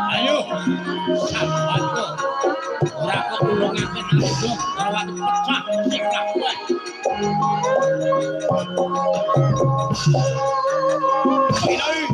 Ayo, sahabatku, ora kok nulungaken aku, ora pecah sing lakuan. Ilai.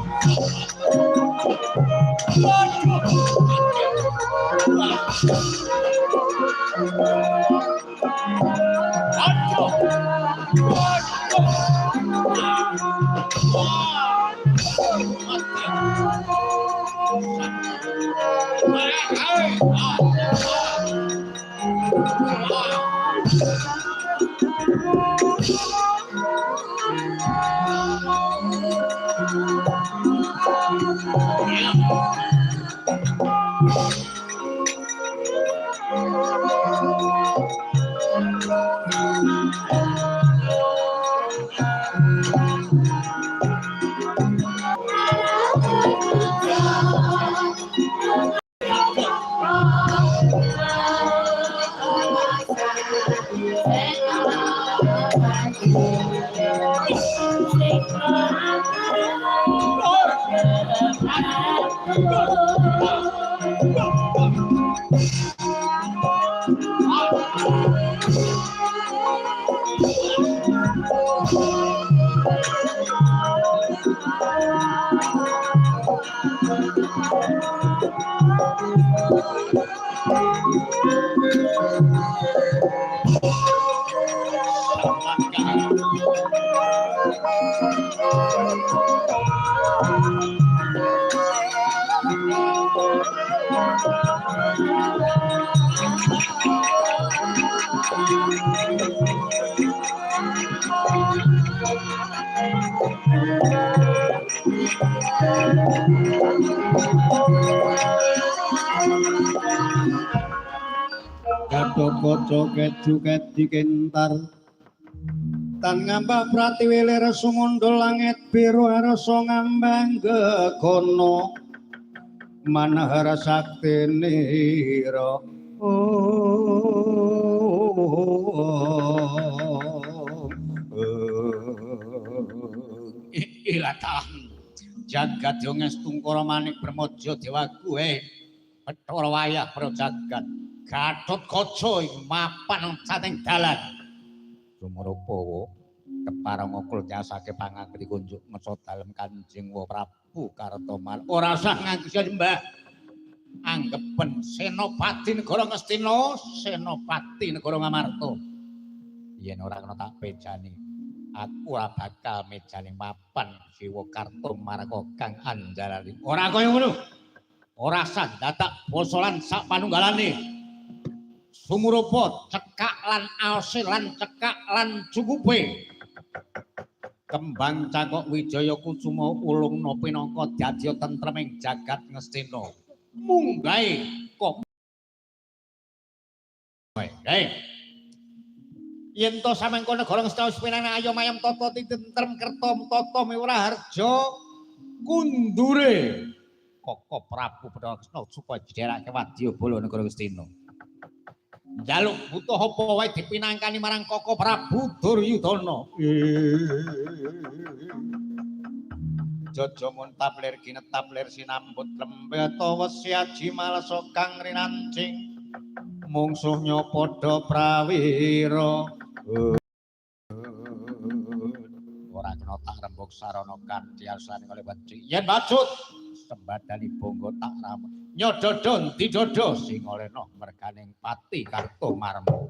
Kaca keju dikentar tan ngambah pratiwilir sumundul langit biru rasa ngambang gegono manahara sakti nira Ilatah jagat yo ngestungkara manik bermojo dewaku Bathara wayah para jagat Gatotkaca mapan sating dalan Sumarapawa keparang ngukul nyasake pangangkri kunjuk mesa dalem Kanjeng Prabu Kartomal ora usah ngangge Mbah anggepen senopati negara Ngastina senopati negara Ngamarta yen ora kena tak pejani aku ora bakal mejani mapan Siwa Kartomarga kang anjalane ora kaya ngono ora sah dadak basa lan sak panunggalane Sumurapa cekak lan aosil lan cekak lan cukupe kembang cangkok Wijaya Kusuma ulungna pinangka dadi tentreming jagat Ngastina munggahe kok yen to samengko negara Ngastina wis pinangan ayo mayam tata tentrem kerta tata miwara harja kundure Koko Prabu Bathara supaya didherake wadyabala negara Ngastina njaluk butuh apa wae dipinangkani marang Koko Prabu Duryudana. Jaja muntaplir ginetaplir sinambut lembeta wesi aji malasa kang rinancing mungsuhnya padha prawira. Ora kena tak rembug sarana kanthi asane kalih wadi. Yen maksud sembadani bangga tak ramu. Nyododo didodo sing olehna merganing pati Kartomarma.